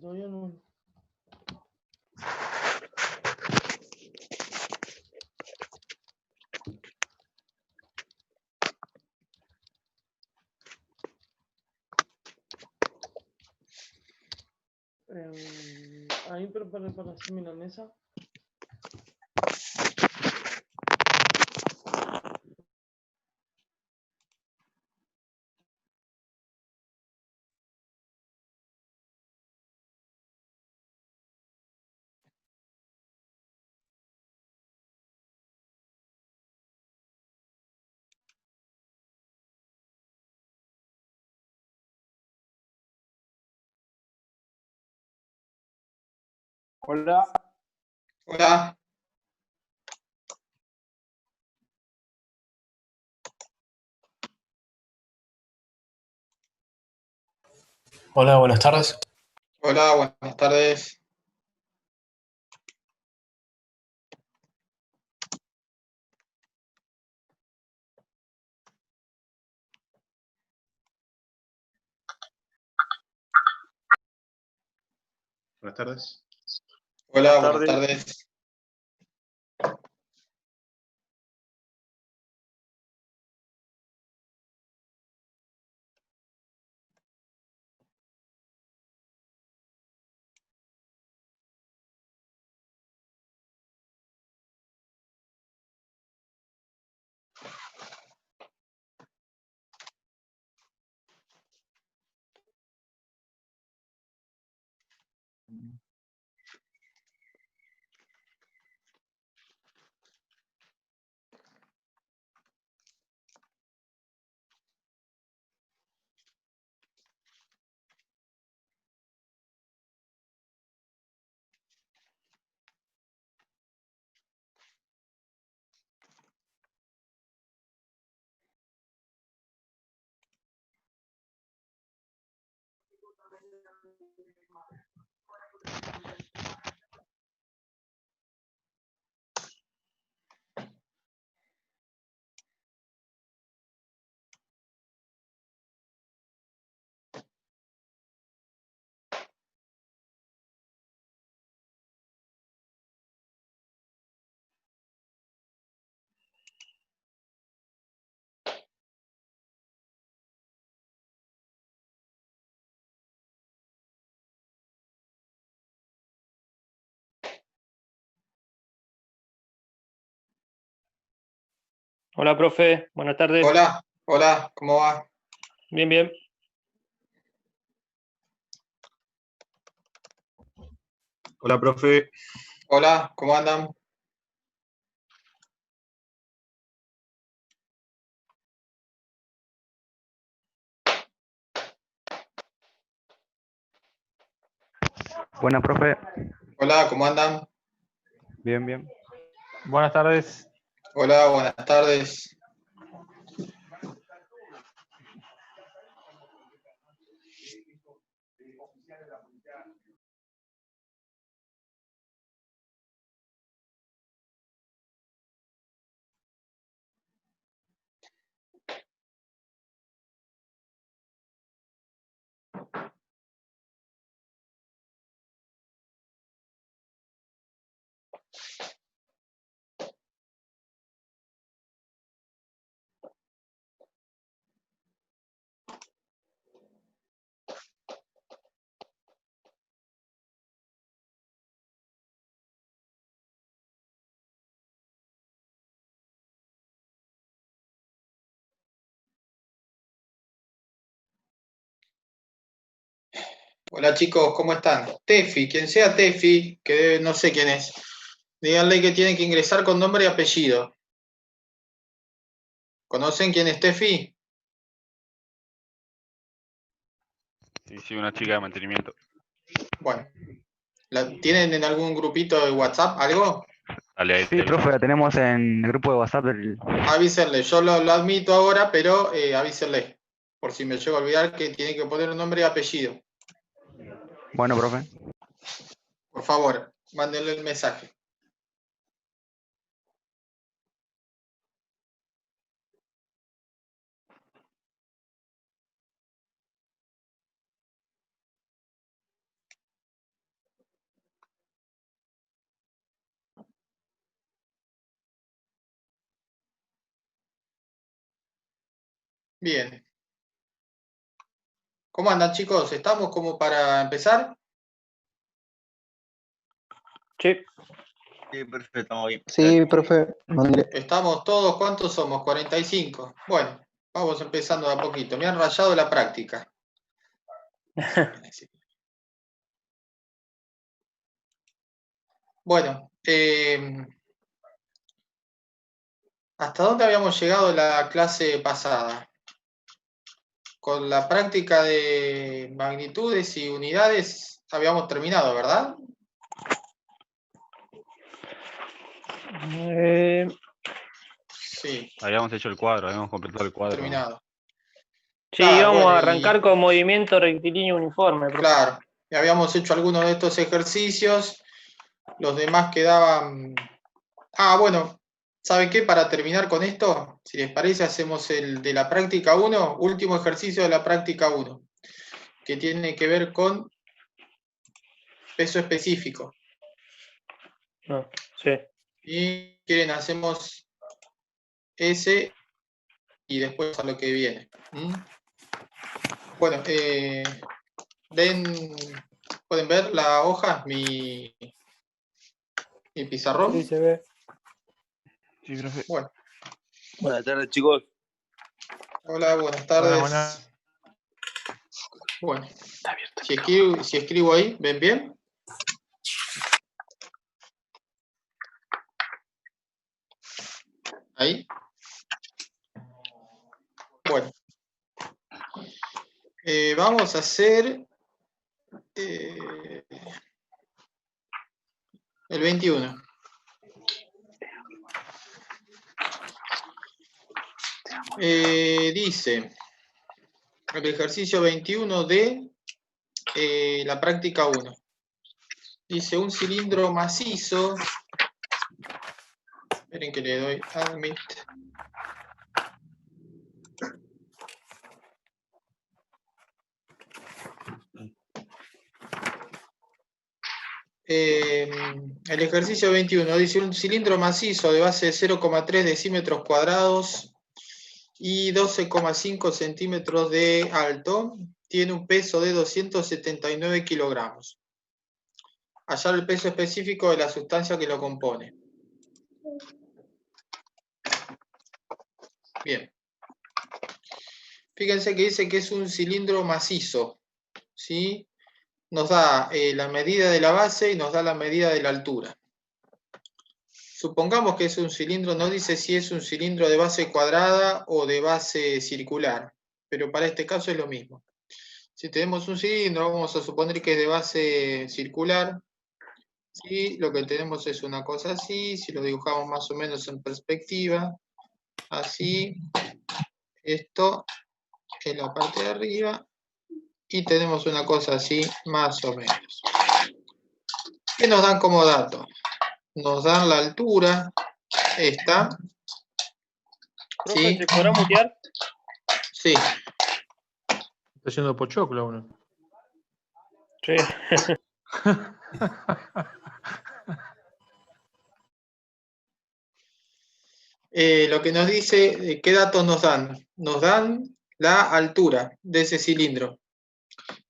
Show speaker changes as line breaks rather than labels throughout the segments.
Todavía no. Ahí preparé para hacer milanesa.
Hola.
Hola.
Hola, buenas tardes.
Hola, buenas tardes.
Buenas tardes.
Hola,
Buenas
buenas tardes.
Hola, profe. Buenas tardes.
Hola, hola, ¿cómo va?
Bien, bien.
Hola, profe.
Hola, ¿cómo andan?
Buenas, profe.
Hola, ¿cómo andan?
Bien, bien.
Buenas tardes.
Hola, buenas tardes. Hola chicos, ¿cómo están? Tefi, quien sea Tefi, que no sé quién es, díganle que tienen que ingresar con nombre y apellido. ¿Conocen quién es Tefi?
Sí, una chica de mantenimiento.
Bueno, ¿tienen en algún grupito de WhatsApp algo?
Dale, ahí
Sí, profe, la tenemos en el grupo de WhatsApp del...
Avísenle, yo lo admito ahora, pero avísenle, por si me llego a olvidar que tiene que poner un nombre y apellido.
Bueno, profe.
Por favor, mándenle el mensaje. Bien. ¿Cómo andan, chicos? ¿Estamos como para empezar?
Sí.
Sí, perfecto, estamos bien.
Sí, profe, mándale.
¿Estamos todos? ¿Cuántos somos? 45. Bueno, vamos empezando de a poquito. Me han rayado la práctica. Bueno, ¿hasta dónde habíamos llegado la clase pasada? Con la práctica de magnitudes y unidades habíamos terminado, ¿verdad? Sí,
Habíamos hecho el cuadro, habíamos completado el cuadro.
terminado.
Sí,
Claro,
íbamos
bueno,
a
y-
arrancar con movimiento rectilíneo uniforme, profe.
Claro, y habíamos hecho algunos de estos ejercicios, los demás quedaban... Ah, bueno, ¿sabe qué? Para terminar con esto, si les parece, hacemos el de la práctica 1, último ejercicio de la práctica 1, que tiene que ver con peso específico.
No, sí.
Y quieren, hacemos ese y después a lo que viene. ¿Mm? Bueno, ¿pueden ver la hoja, mi pizarrón?
Sí, se ve.
Sí, profe.
Bueno,
Buenas tardes, chicos.
hola, buenas tardes.
buenas.
Bueno, si escribo ahí, ¿ven bien? Ahí. Bueno. Vamos a hacer el 21. Dice el ejercicio 21 de la práctica 1. Dice un cilindro macizo. Esperen que le doy admit. El ejercicio 21 dice un cilindro macizo de base de 0,3 decímetros cuadrados y 12,5 centímetros de alto tiene un peso de 279 kilogramos. Hallar el peso específico de la sustancia que lo compone. Bien. Fíjense que dice que es un cilindro macizo, ¿sí? Nos da la medida de la base y nos da la medida de la altura. Supongamos que es un cilindro, no dice si es un cilindro de base cuadrada o de base circular, pero para este caso es lo mismo. Si tenemos un cilindro, vamos a suponer que es de base circular, ¿sí? Lo que tenemos es una cosa así, si lo dibujamos más o menos en perspectiva, así, esto es la parte de arriba, y tenemos una cosa así, más o menos. ¿Qué nos dan como dato? Nos dan la altura, esta.
Profe,
¿Sí?
¿se podrá mutear?
Sí.
Está haciendo pochoclo uno.
Sí.
Lo que nos dice, ¿qué datos nos dan? Nos dan la altura de ese cilindro,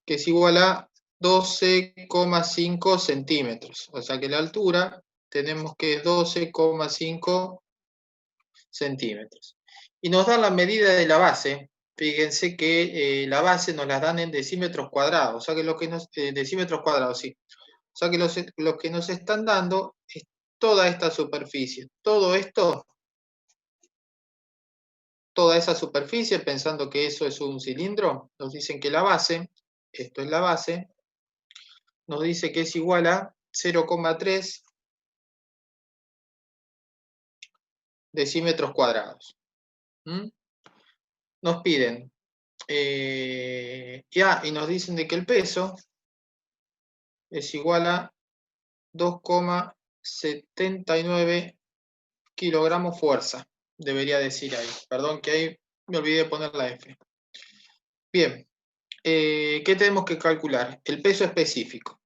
que es igual a 12,5 centímetros. O sea que la altura tenemos que es 12,5 centímetros. Y nos dan la medida de la base. Fíjense que la base nos la dan en decímetros cuadrados. O sea que lo que nos... decímetros cuadrados, sí. O sea que lo que nos están dando es toda esta superficie. Todo esto, toda esa superficie, pensando que eso es un cilindro, nos dicen que la base, esto es la base, nos dice que es igual a 0,3 decímetros cuadrados. ¿Mm? Nos piden, y nos dicen de que el peso es igual a 2,79 kilogramos fuerza, debería decir ahí. Perdón que ahí me olvidé de poner la F. Bien, ¿qué tenemos que calcular? El peso específico.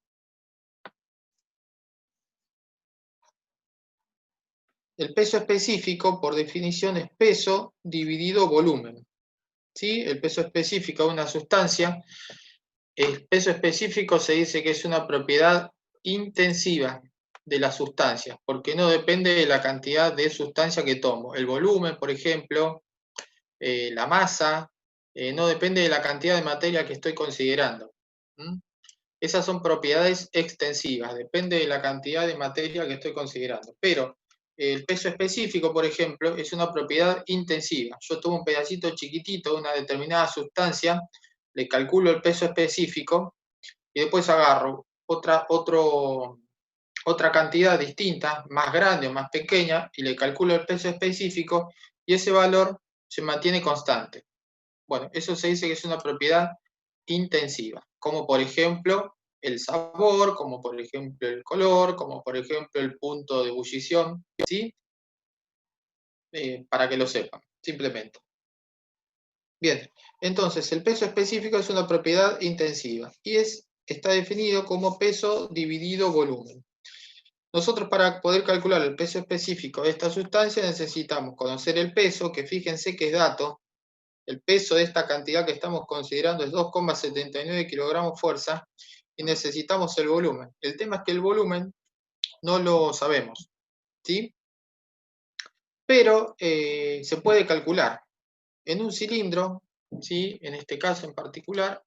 El peso específico, por definición, es peso dividido volumen. ¿sí? El peso específico de una sustancia. El peso específico se dice que es una propiedad intensiva de la sustancia, porque no depende de la cantidad de sustancia que tomo. El volumen, por ejemplo, la masa, no depende de la cantidad de materia que estoy considerando. Esas son propiedades extensivas, depende de la cantidad de materia que estoy considerando. Pero el peso específico, por ejemplo, es una propiedad intensiva. Yo tomo un pedacito chiquitito de una determinada sustancia, le calculo el peso específico y después agarro otra cantidad distinta, más grande o más pequeña, y le calculo el peso específico y ese valor se mantiene constante. Bueno, eso se dice que es una propiedad intensiva, como por ejemplo el sabor, como por ejemplo el color, como por ejemplo el punto de ebullición, ¿sí? Para que lo sepan, simplemente. Bien, entonces el peso específico es una propiedad intensiva y está definido como peso dividido volumen. Nosotros para poder calcular el peso específico de esta sustancia necesitamos conocer el peso, que fíjense que es dato. El peso de esta cantidad que estamos considerando es 2,79 kilogramos fuerza y necesitamos el volumen. El tema es que el volumen no lo sabemos, ¿sí? Pero se puede calcular. En un cilindro, ¿sí? En este caso en particular,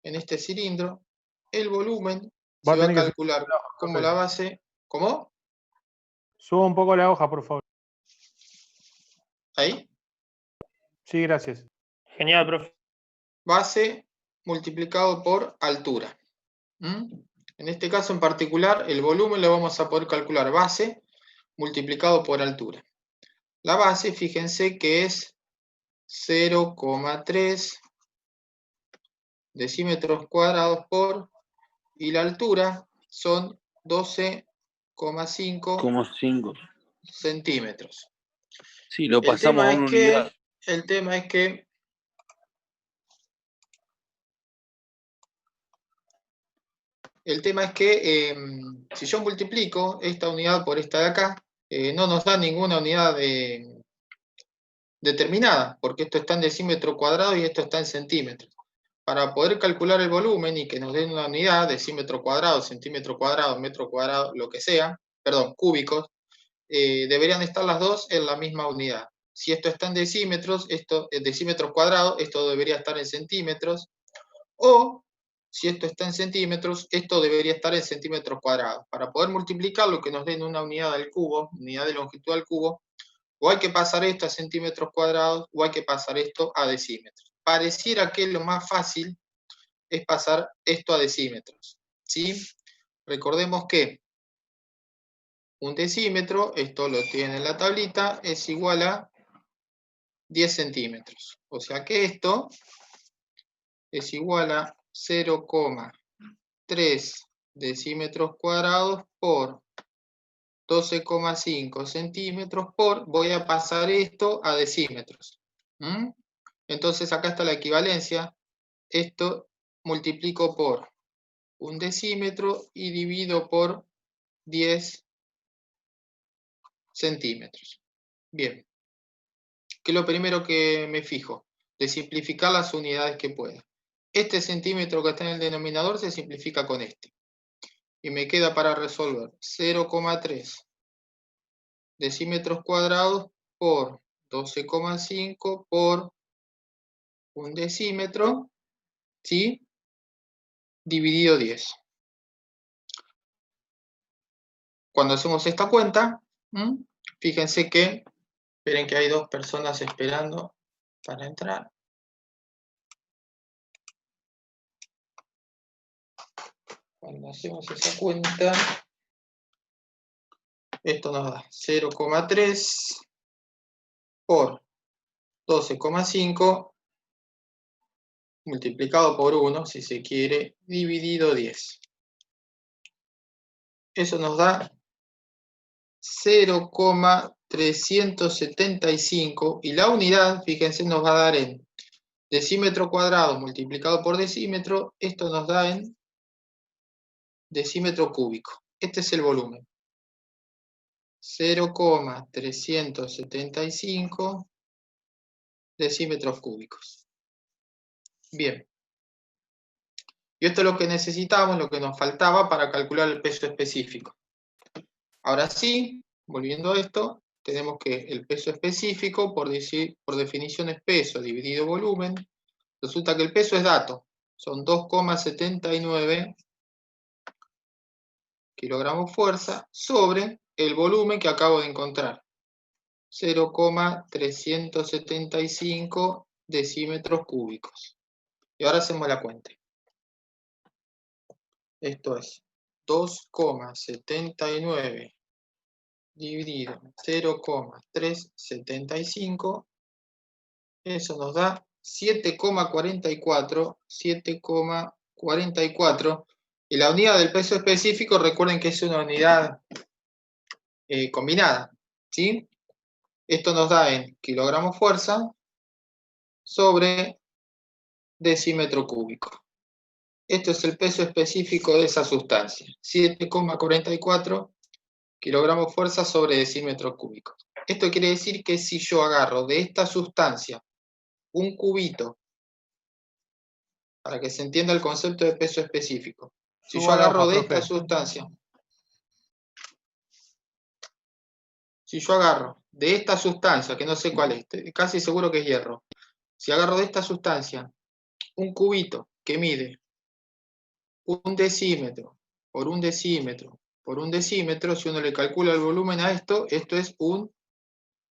en este cilindro, el volumen se va a calcular como la base. ¿Cómo?
Suba un poco la hoja, por favor.
¿Ahí?
Sí, gracias.
Genial, profe.
Base multiplicado por altura. En este caso en particular, el volumen lo vamos a poder calcular base multiplicado por altura. La base, fíjense que es 0,3 decímetros cuadrados por, y la altura son 12,5 centímetros.
Sí, lo pasamos a una unidad.
El tema es que si yo multiplico esta unidad por esta de acá, no nos da ninguna unidad determinada, porque esto está en decímetro cuadrado y esto está en centímetros. Para poder calcular el volumen y que nos den una unidad, decímetro cuadrado, centímetro cuadrado, metro cuadrado, lo que sea, perdón, cúbicos, deberían estar las dos en la misma unidad. Si esto está en decímetros, esto en decímetros cuadrados, esto debería estar en centímetros, o si esto está en centímetros, esto debería estar en centímetros cuadrados. Para poder multiplicarlo, que nos den una unidad al cubo, unidad de longitud al cubo, o hay que pasar esto a centímetros cuadrados, o hay que pasar esto a decímetros. Pareciera que lo más fácil es pasar esto a decímetros, ¿sí? Recordemos que un decímetro, esto lo tiene en la tablita, es igual a 10 centímetros. O sea que esto es igual a 0,3 decímetros cuadrados por 12,5 centímetros por, voy a pasar esto a decímetros. Entonces acá está la equivalencia. Esto multiplico por un decímetro y divido por 10 centímetros. Bien. ¿Qué es lo primero que me fijo? De simplificar las unidades que pueda. Este centímetro que está en el denominador se simplifica con este. Y me queda para resolver 0,3 decímetros cuadrados por 12,5 por un decímetro, ¿sí? Dividido 10. Cuando hacemos esta cuenta, fíjense que, esperen que hay dos personas esperando para entrar. Cuando hacemos esa cuenta, esto nos da 0,3 por 12,5 multiplicado por 1, si se quiere, dividido 10. Eso nos da 0,375 y la unidad, fíjense, nos va a dar en decímetro cuadrado multiplicado por decímetro, esto nos da en decímetro cúbico. Este es el volumen. 0,375 decímetros cúbicos. Bien. Y esto es lo que necesitábamos, lo que nos faltaba para calcular el peso específico. Ahora sí, volviendo a esto, tenemos que el peso específico, por definición es peso dividido volumen. Resulta que el peso es dato, son 2,79 kilogramos fuerza sobre el volumen que acabo de encontrar, 0,375 decímetros cúbicos. Y ahora hacemos la cuenta. Esto es 2,79 dividido 0,375, eso nos da 7,44, y la unidad del peso específico, recuerden que es una unidad combinada, ¿sí? Esto nos da en kilogramos fuerza sobre decímetro cúbico. Esto es el peso específico de esa sustancia, 7,44 kilogramos fuerza sobre decímetro cúbico. Esto quiere decir que si yo agarro de esta sustancia un cubito, para que se entienda el concepto de peso específico, si yo agarro de esta sustancia, que no sé cuál es, casi seguro que es hierro, si agarro de esta sustancia un cubito que mide 1 decímetro por 1 decímetro por 1 decímetro, si uno le calcula el volumen a esto, esto es 1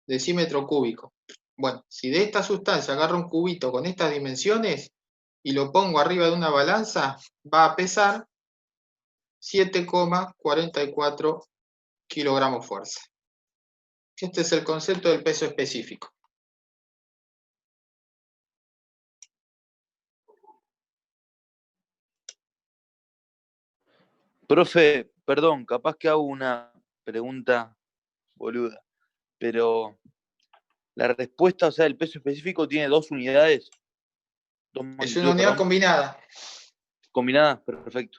decímetro cúbico. Bueno, si de esta sustancia agarro un cubito con estas dimensiones y lo pongo arriba de una balanza, va a pesar 7,44 kilogramos fuerza. Este es el concepto del peso específico.
Profe, perdón, capaz que hago una pregunta boluda, pero la respuesta, o sea, el peso específico tiene 2 unidades.
Es una unidad combinada.
Combinada, perfecto.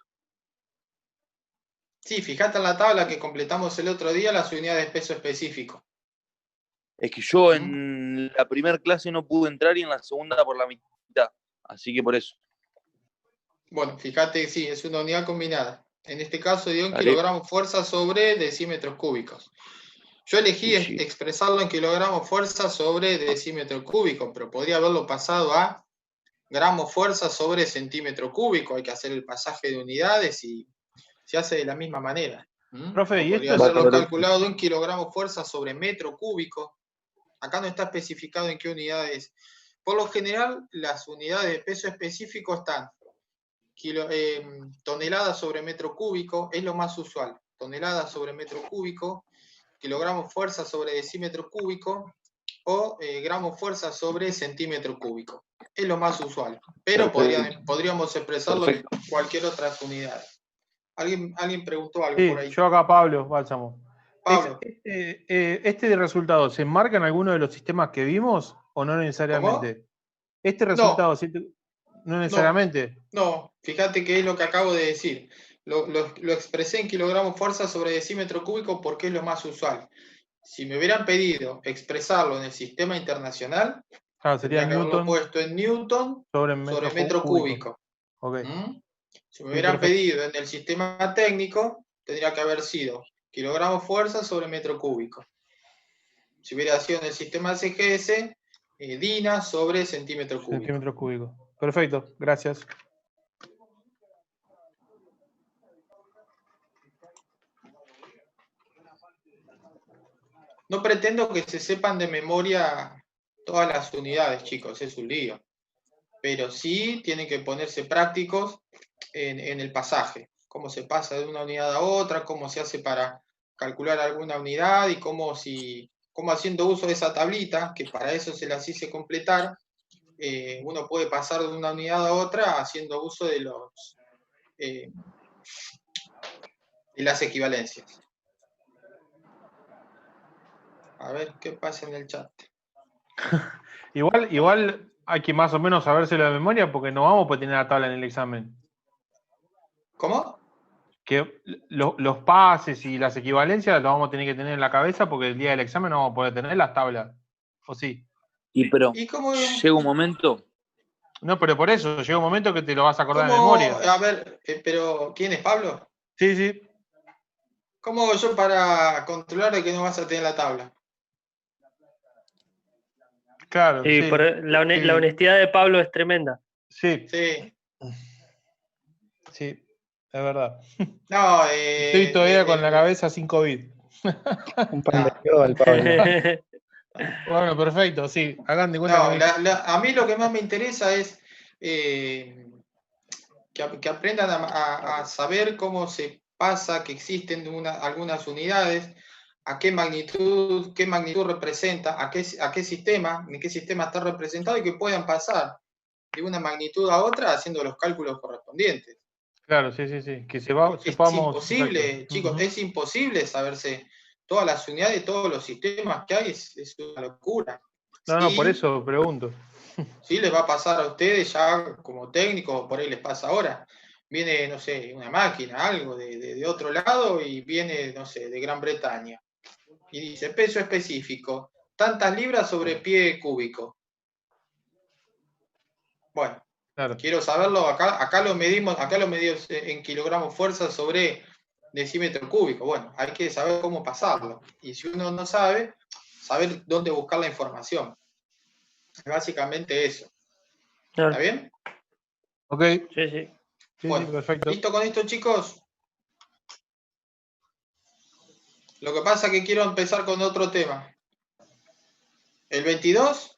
Sí, fíjate en la tabla que completamos el otro día las unidades de peso específico.
Es que yo en la primera clase no pude entrar y en la segunda por la mitad, así que por eso.
Bueno, fíjate, sí, es una unidad combinada. En este caso dio en kilogramos fuerza sobre decímetros cúbicos. Yo elegí expresarlo en kilogramos fuerza sobre decímetro cúbico, pero podría haberlo pasado a gramos fuerza sobre centímetro cúbico. Hay que hacer el pasaje de unidades y se hace de la misma manera.
Profe, ¿y
podría hacerlo calculado en kilogramos fuerza sobre metro cúbico. Acá no está especificado en qué unidades. Por lo general, las unidades de peso específico están toneladas sobre metro cúbico, es lo más usual. Toneladas sobre metro cúbico, kilogramos fuerza sobre decímetro cúbico o gramos fuerza sobre centímetro cúbico. Es lo más usual. Pero podríamos expresarlo en cualquier otra unidad. ¿Alguien preguntó algo por ahí?
Yo acá, Pablo Bálsamo.
Pablo.
¿Este resultado se enmarca en alguno de los sistemas que vimos o no necesariamente?
¿Cómo?
¿Este resultado no necesariamente?
No, fíjate que es lo que acabo de decir. Lo expresé en kilogramos fuerza sobre decímetro cúbico porque es lo más usual. Si me hubieran pedido expresarlo en el sistema internacional,
sería
tendría que haberlo puesto en Newton sobre metro cúbico.
Okay.
Si me hubieran pedido en el sistema técnico, tendría que haber sido kilogramos fuerza sobre metro cúbico. Si hubiera sido en el sistema CGS, DINA sobre centímetro cúbico.
Centímetro cúbico. Perfecto, gracias.
No pretendo que se sepan de memoria todas las unidades, chicos, es un lío. Pero sí tienen que ponerse prácticos en el pasaje. Cómo se pasa de una unidad a otra, cómo se hace para calcular alguna unidad y cómo haciendo uso de esa tablita, que para eso se las hice completar, uno puede pasar de una unidad a otra haciendo uso de las equivalencias. A ver qué pasa en el chat.
Igual hay que más o menos sabérselo de memoria porque no vamos a poder tener la tabla en el examen.
¿Cómo?
Que los pases y las equivalencias los vamos a tener que tener en la cabeza porque el día del examen no vamos a poder tener las tablas. ¿O sí?
Pero llega un momento
No, pero por eso, llega un momento que te lo vas a acordar de
¿Cómo?
memoria.
A ver, pero ¿quién es Pablo?
Sí, sí.
¿Cómo hago yo para controlar de que no vas a tener la tabla?
Claro,
Y
sí.
la honestidad de Pablo es tremenda.
Sí,
Sí.
sí, es verdad.
No,
Estoy todavía con la cabeza sin COVID.
Un pan de Dios al Pablo.
Bueno, perfecto, sí. Hagan de cuenta
no,
que
a mí lo que más me interesa es que aprendan a saber cómo se pasa, que existen algunas unidades, qué magnitud representa, a qué sistema, en qué sistema está representado y que puedan pasar de una magnitud a otra haciendo los cálculos correspondientes.
Claro, sí, sí, sí. Que
Es
sepamos.
imposible,
Perfecto.
chicos,
Ujú.
es imposible saberse todas las unidades, todos los sistemas que hay, es una locura.
No, por
Sí,
eso pregunto.
sí les va a pasar a ustedes ya como técnicos, por ahí les pasa ahora. Viene, no sé, una máquina, algo de otro lado y viene, no sé, de Gran Bretaña. Y dice, peso específico, tantas libras sobre pie cúbico. Bueno,
Claro.
quiero saberlo, acá lo medimos en kilogramos fuerza sobre decímetro cúbico. Bueno, hay que saber cómo pasarlo. Y si uno no sabe, saber dónde buscar la información. Básicamente eso.
Claro.
¿Está bien?
Ok.
Sí, sí.
Sí,
Bueno,
sí, perfecto.
¿listo con esto, chicos? Lo que pasa es que quiero empezar con otro tema. ¿El 22?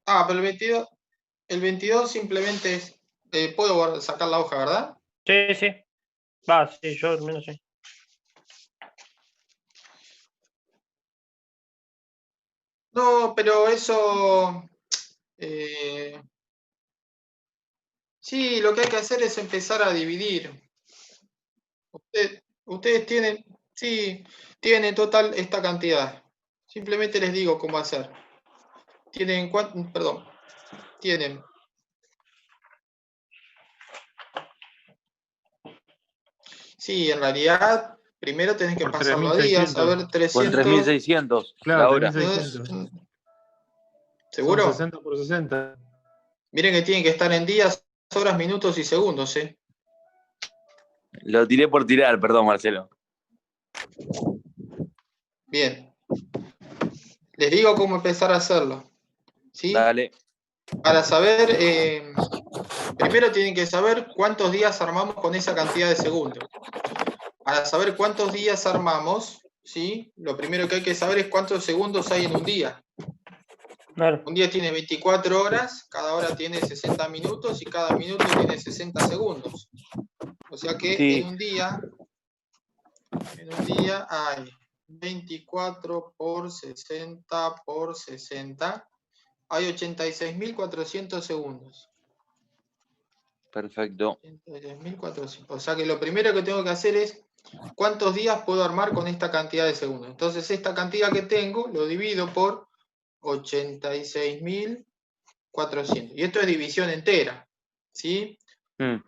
Ah, pero el 22 simplemente es... puedo sacar la hoja, ¿verdad?
Sí, sí. Va, sí, yo al menos sí.
No, pero eso... sí, lo que hay que hacer es empezar a dividir. Ustedes tienen, sí, tienen en total esta cantidad. Simplemente les digo cómo hacer. Tienen, perdón, tienen. Sí, en realidad, primero tenés que
Por
pasarlo a días, a
3.600.
ver,
Con
300.
3.600
Claro,
la hora.
3.600.
¿Seguro?
Son 60 por 60.
Miren que tienen que estar en días, horas, minutos y segundos, ¿eh?
Lo tiré por tirar, perdón, Marcelo.
Bien. Les digo cómo empezar a hacerlo. ¿Sí?
Dale.
Para saber, primero tienen que saber cuántos días armamos con esa cantidad de segundos. Para saber cuántos días armamos, ¿sí? Lo primero que hay que saber es cuántos segundos hay en un día.
Claro.
Un día tiene 24 horas, cada hora tiene 60 minutos y cada minuto tiene 60 segundos. O sea que
Sí.
en un día hay 24 por 60 por 60, hay 86.400 segundos.
Perfecto.
86.400. O sea que lo primero que tengo que hacer es cuántos días puedo armar con esta cantidad de segundos. Entonces esta cantidad que tengo lo divido por 86.400. Y esto es división entera. ¿Sí?
Mm.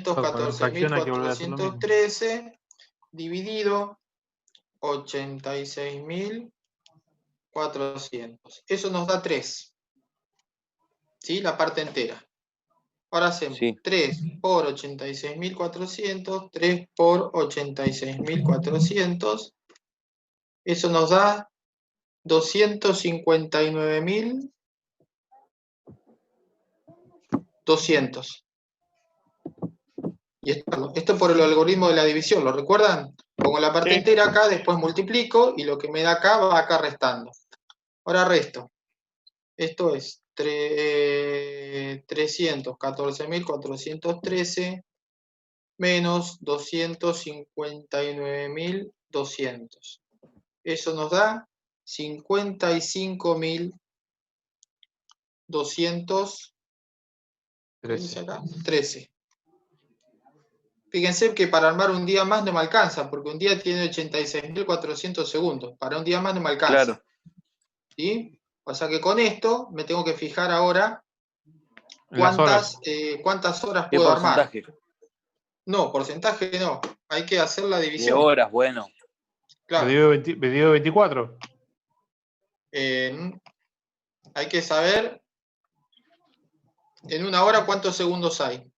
Con fracción hay que volver a hacer lo mismo.
314.413 dividido 86.400. Eso nos da 3. ¿Sí? La parte entera. Ahora hacemos
Sí.
3 por 86.400, 3 por 86.400. Eso nos da 259.200. Y esto por el algoritmo de la división, ¿lo recuerdan? Pongo la parte
Sí.
entera acá, después multiplico y lo que me da acá va acá restando. Ahora resto. Esto es 314.413 menos 259.200. Eso nos da 55.213. Fíjense que para armar un día más no me alcanza, porque un día tiene 86.400 segundos. Para un día más no me alcanza.
Claro.
¿Sí? O sea que con esto me tengo que fijar ahora
Las horas.
cuántas horas
¿Qué
puedo armar.
porcentaje?
No, porcentaje no. Hay que hacer la
De
división.
horas, bueno.
Claro.
¿Medido 24?
Hay que saber En una hora, ¿cuántos segundos hay?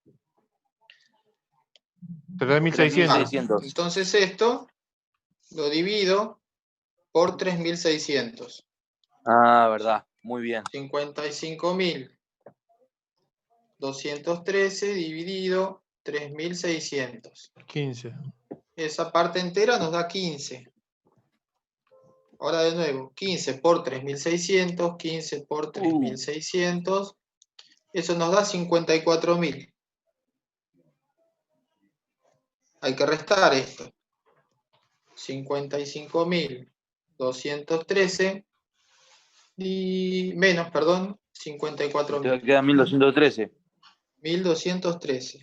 3600.
3600.
Entonces esto lo divido por 3600.
Ah, verdad. Muy bien.
55.213 dividido 3600.
15.
Esa parte entera nos da 15. Ahora de nuevo, 15 por 3600, 15 por 3600. Eso nos da 54.000. Hay que restar esto. 55.213 y menos, perdón, 54.000.
Te queda 1213.
1213.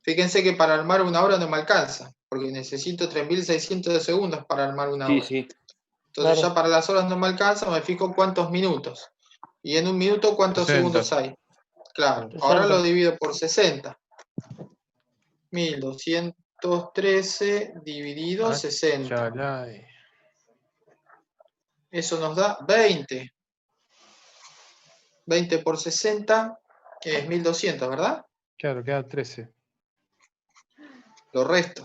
Fíjense que para armar una hora no me alcanza, porque necesito 3600 segundos para armar una
Sí,
hora.
sí.
Entonces
Claro.
ya para las horas no me alcanza, me fijo cuántos minutos. Y en un minuto, ¿cuántos
60.
segundos hay? Claro,
60.
ahora lo divido por 60. 1213 dividido 60.
Chalay.
Eso nos da 20. 20 por 60 es 1200, ¿verdad?
Claro, queda 13.
Lo resto.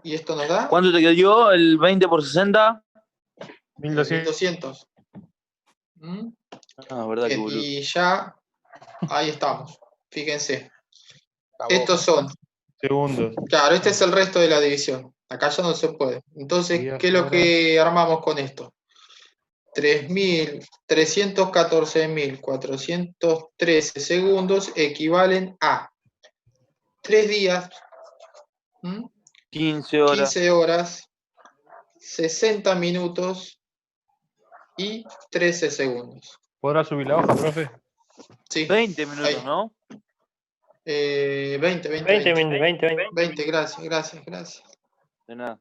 Y esto nos da
¿Cuánto te quedó el 20 por 60?
1200.
1200. ¿Mm?
Ah, verdad que boludo.
Y ya, ahí estamos. Fíjense. Estos son,
Segundos.
claro, este es el resto de la división. Acá ya no se puede. Entonces,
Días,
¿qué es lo
horas.
que armamos con esto? 314.413 segundos equivalen a 3 días,
15 horas.
15 horas, 60 minutos y 13 segundos.
¿Podrá subir la hoja, profe?
Sí,
20 minutos,
ahí.
¿no?
20,
20 minutos, 20.
20, gracias.
De nada.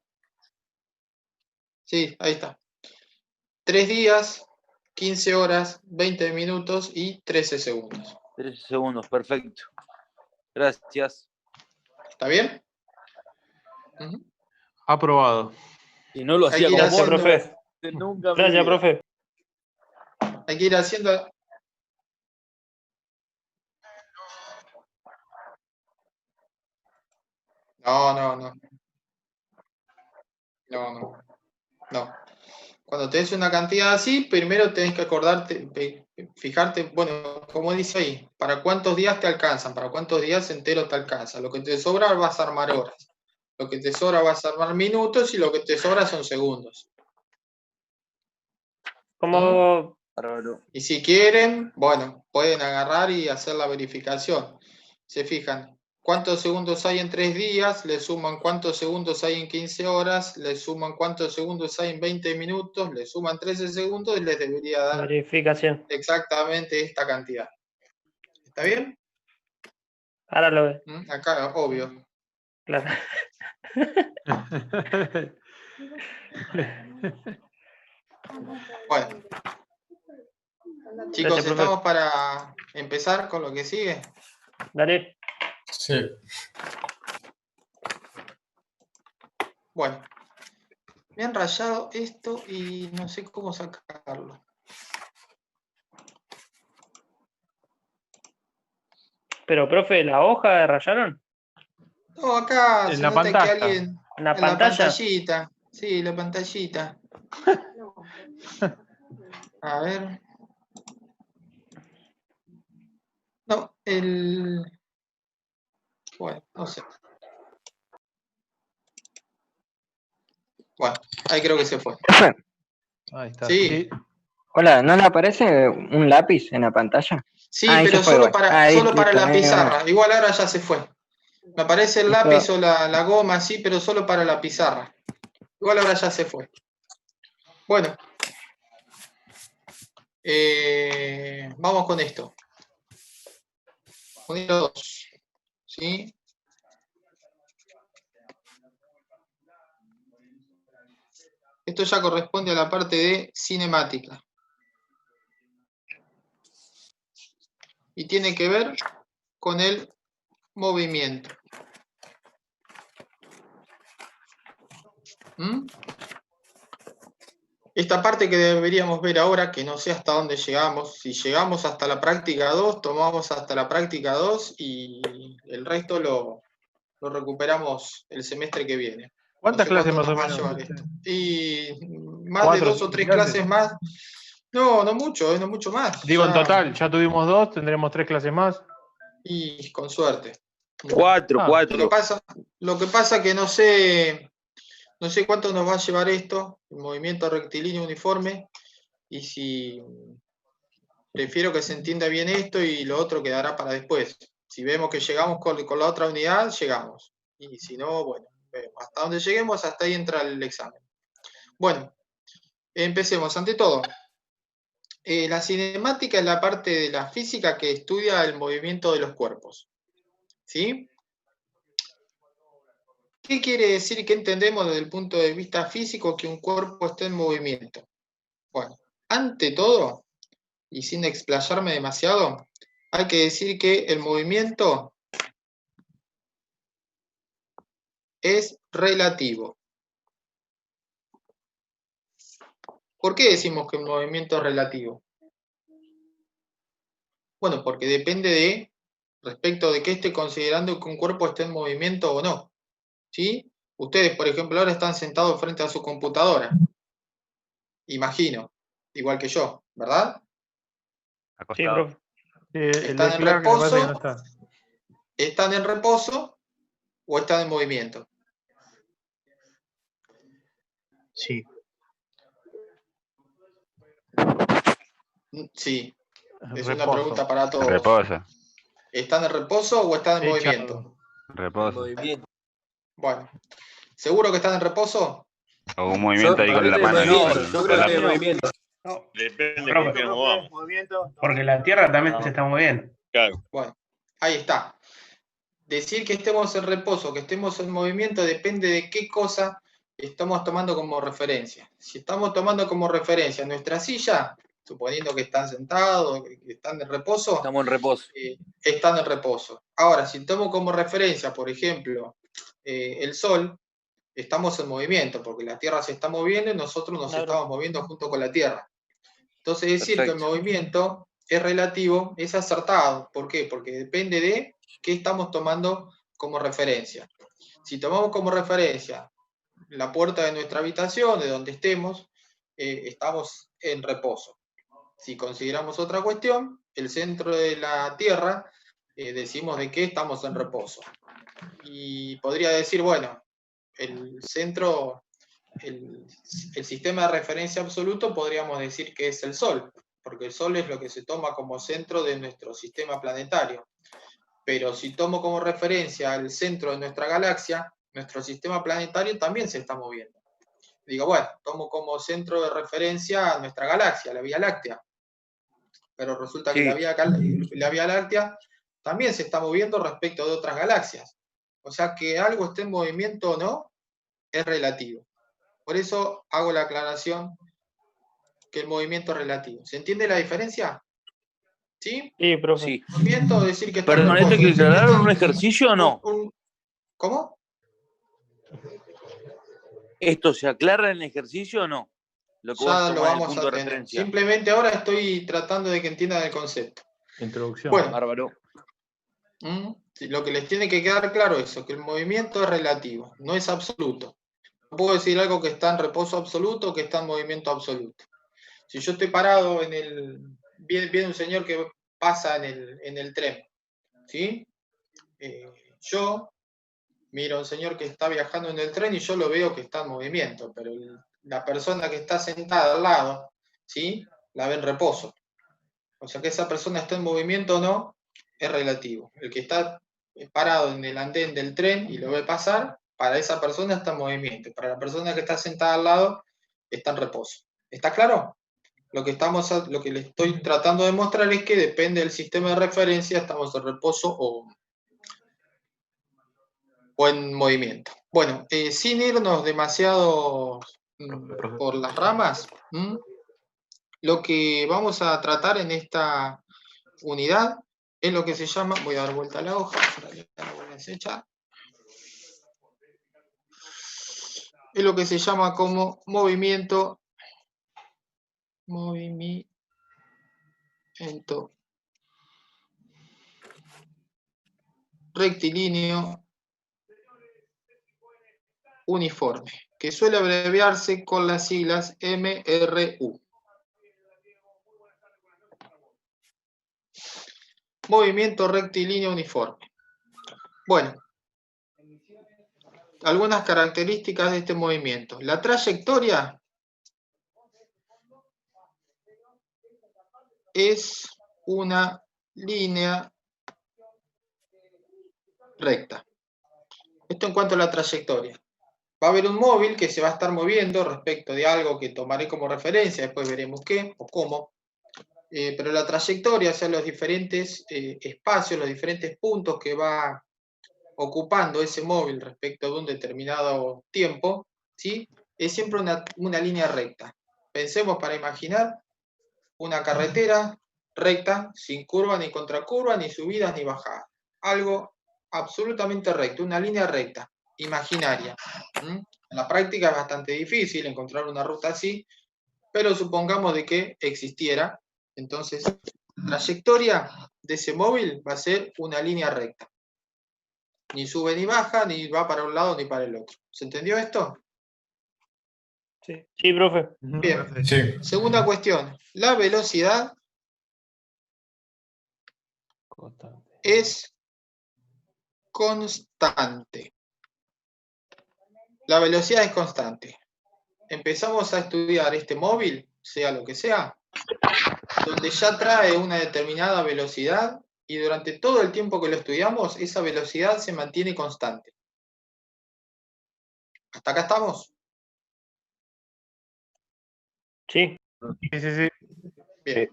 Sí, ahí está. 3 días, 15 horas, 20 minutos y 13 segundos.
13 segundos, perfecto. Gracias.
¿Está bien? Ujú.
Aprobado.
Si no lo
Hay
hacía
que ir
con
Gracias,
vos,
profe.
nunca en mi
Gracias,
vida.
profe.
Hay que ir haciendo. No. Cuando tenés una cantidad así, primero tenés que acordarte, fijarte, bueno, como dice ahí, ¿para cuántos días te alcanzan? ¿Para cuántos días enteros te alcanza? Lo que te sobra vas a armar horas. Lo que te sobra vas a armar minutos y lo que te sobra son segundos.
Como
Bárbaro.
Y si quieren, bueno, pueden agarrar y hacer la verificación. Se fijan, ¿cuántos segundos hay en 3 días? Le suman cuántos segundos hay en 15 horas, le suman cuántos segundos hay en 20 minutos, le suman 13 segundos y les debería dar
verificación.
exactamente esta cantidad. ¿Está bien?
Ahora lo ve.
Acá, obvio.
Claro.
Bueno. Chicos,
Gracias, profe.
¿estamos para empezar con lo que sigue?
Dale.
Sí.
Bueno. Me han rayado esto y no sé cómo sacarlo.
Pero, profe, ¿la hoja rayaron?
No, acá
En
se
la
nota que
pantalla.
alguien...
¿En la
En la
pantalla?
pantallita. Sí, la pantallita. A ver. No, bueno, no sé. Bueno, ahí creo que se fue.
Profe,
Ahí está.
Sí.
hola, ¿no le aparece un lápiz en la pantalla?
Sí,
Ahí
pero
se fue
solo
igual.
para,
Ahí,
solo para
listo,
la pizarra. Igual ahora ya se fue. Me aparece el
listo.
lápiz o la goma, sí, pero solo para la pizarra. Igual ahora ya se fue. Bueno. Vamos con esto. Unidad 2. ¿Sí? Esto ya corresponde a la parte de cinemática. Y tiene que ver con el movimiento. Esta parte que deberíamos ver ahora, que no sé hasta dónde llegamos, si llegamos hasta la práctica 2, tomamos hasta la práctica 2 y el resto lo recuperamos el semestre que viene.
¿Cuántas
No sé
clases
cuánto
más o
nos va a
menos?
llevar esto. Y más de
4 o
2 o
5
3
clases.
clases más. No, no mucho, no mucho más.
Digo, en
Ya-
total, ya tuvimos 2, tendremos 3 clases más.
Y con suerte.
Cuatro,
Ah.
cuatro.
Lo que pasa que no sé cuánto nos va a llevar esto, el movimiento rectilíneo uniforme, y si prefiero que se entienda bien esto y lo otro quedará para después. Si vemos que llegamos con la otra unidad, llegamos. Y si no, bueno, vemos. Hasta donde lleguemos, hasta ahí entra el examen. Bueno, empecemos. Ante todo, la cinemática es la parte de la física que estudia el movimiento de los cuerpos. ¿Sí? ¿Qué quiere decir, qué entendemos desde el punto de vista físico que un cuerpo esté en movimiento? Bueno, ante todo, y sin explayarme demasiado, hay que decir que el movimiento es relativo. ¿Por qué decimos que el movimiento es relativo? Bueno, porque depende de respecto de qué esté considerando que un cuerpo esté en movimiento o no. ¿Sí? Ustedes, por ejemplo, ahora están sentados frente a su computadora. Imagino, igual que yo, ¿verdad?
Sí,
Acostado.
profe.
El
¿Están
de
en
Clark me parece que no
reposo?
está.
¿Están en reposo o están en movimiento?
Sí.
Sí, es una
Reposo.
pregunta para todos.
Reposa.
¿Están en reposo o están en
Echado.
movimiento?
Reposa.
Bueno, ¿seguro que están en reposo?
O un movimiento ahí con la mano. ahí, con la-
movimiento.
Depende
Profe,
con qué nos movamos.
porque la Tierra también se está moviendo.
Claro.
Bueno, ahí está. Decir que estemos en reposo, que estemos en movimiento, depende de qué cosa estamos tomando como referencia. Si estamos tomando como referencia nuestra silla, suponiendo que están sentados, que están en reposo,
Estamos en reposo.
están en reposo. Ahora, si tomo como referencia, por ejemplo, el Sol, estamos en movimiento, porque la Tierra se está moviendo y nosotros nos
Claro.
estamos moviendo junto con la Tierra. Entonces, decir que el
Perfecto.
movimiento es relativo es acertado. ¿Por qué? Porque depende de qué estamos tomando como referencia. Si tomamos como referencia la puerta de nuestra habitación, de donde estemos, estamos en reposo. Si consideramos otra cuestión, el centro de la Tierra, decimos de qué estamos en reposo. Y podría decir, bueno, el centro, el sistema de referencia absoluto, podríamos decir que es el Sol, porque el Sol es lo que se toma como centro de nuestro sistema planetario. Pero si tomo como referencia el centro de nuestra galaxia, nuestro sistema planetario también se está moviendo. Digo, bueno, tomo como centro de referencia a nuestra galaxia, la Vía Láctea. Pero resulta que
Sí.
la Vía Láctea también se está moviendo respecto de otras galaxias. O sea, que algo esté en movimiento o no, es relativo. Por eso hago la aclaración que el movimiento es relativo. ¿Se entiende la diferencia? ¿Sí?
Sí, profe.
Sí.
Movimiento, decir que está en
Perdón, ¿esto hay que
reposo.
aclarar en un ejercicio o no?
¿Cómo?
¿Esto se aclara en el ejercicio o no? Lo que vos
Ya lo
tomás en el
vamos
punto
a
de
tener.
referencia.
Simplemente ahora estoy tratando de que entiendan el concepto.
Introducción.
Bueno,
Bárbaro.
sí, lo que les tiene que quedar claro es eso, que el movimiento es relativo, no es absoluto. No puedo decir algo que está en reposo absoluto o que está en movimiento absoluto. Si yo estoy parado en el... Viene un señor que pasa en el tren, ¿sí? Yo miro a un señor que está viajando en el tren y yo lo veo que está en movimiento, pero la persona que está sentada al lado, ¿sí? La ve en reposo. O sea que esa persona está en movimiento o no, es relativo. El que está parado en el andén del tren y lo ve pasar, para esa persona está en movimiento. Para la persona que está sentada al lado, está en reposo. ¿Está claro? Lo que le estoy tratando de mostrar es que depende del sistema de referencia, estamos en reposo o en movimiento. Bueno, sin irnos demasiado por las ramas, lo que vamos a tratar en esta unidad es lo que se llama, voy a dar vuelta a la hoja, la voy a desechar, es lo que se llama como movimiento movimiento rectilíneo uniforme, que suele abreviarse con las siglas MRU. Movimiento rectilíneo uniforme. Bueno, algunas características de este movimiento. La trayectoria es una línea recta. Esto en cuanto a la trayectoria. Va a haber un móvil que se va a estar moviendo respecto de algo que tomaré como referencia, después veremos qué o cómo. Pero la trayectoria, o sea, los diferentes espacios, los diferentes puntos que va ocupando ese móvil respecto de un determinado tiempo, ¿sí? Es siempre una línea recta. Pensemos para imaginar una carretera recta, sin curva ni contracurva, ni subidas ni bajadas. Algo absolutamente recto, una línea recta, imaginaria. En la práctica es bastante difícil encontrar una ruta así, pero supongamos de que existiera. Entonces, la trayectoria de ese móvil va a ser una línea recta. Ni sube ni baja, ni va para un lado ni para el otro. ¿Se entendió esto?
Sí, sí, profe.
Bien.
Sí.
Segunda cuestión. La velocidad es constante. La velocidad es constante. Empezamos a estudiar este móvil, sea lo que sea, donde ya trae una determinada velocidad y durante todo el tiempo que lo estudiamos, esa velocidad se mantiene constante. ¿Hasta acá estamos?
Sí.
Sí, sí, sí.
Bien.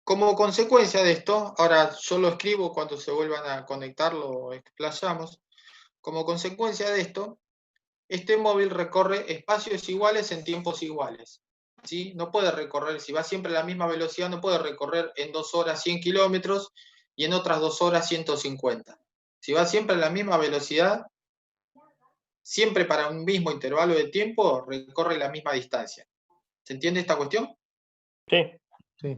Como consecuencia de esto, ahora yo lo escribo, cuando se vuelvan a conectar lo explayamos. Como consecuencia de esto, este móvil recorre espacios iguales en tiempos iguales. ¿Sí? No puede recorrer, si va siempre a la misma velocidad, no puede recorrer en 2 horas 100 kilómetros y en otras 2 horas 150. Si va siempre a la misma velocidad, siempre para un mismo intervalo de tiempo, recorre la misma distancia. ¿Se entiende esta cuestión?
Sí.
Sí.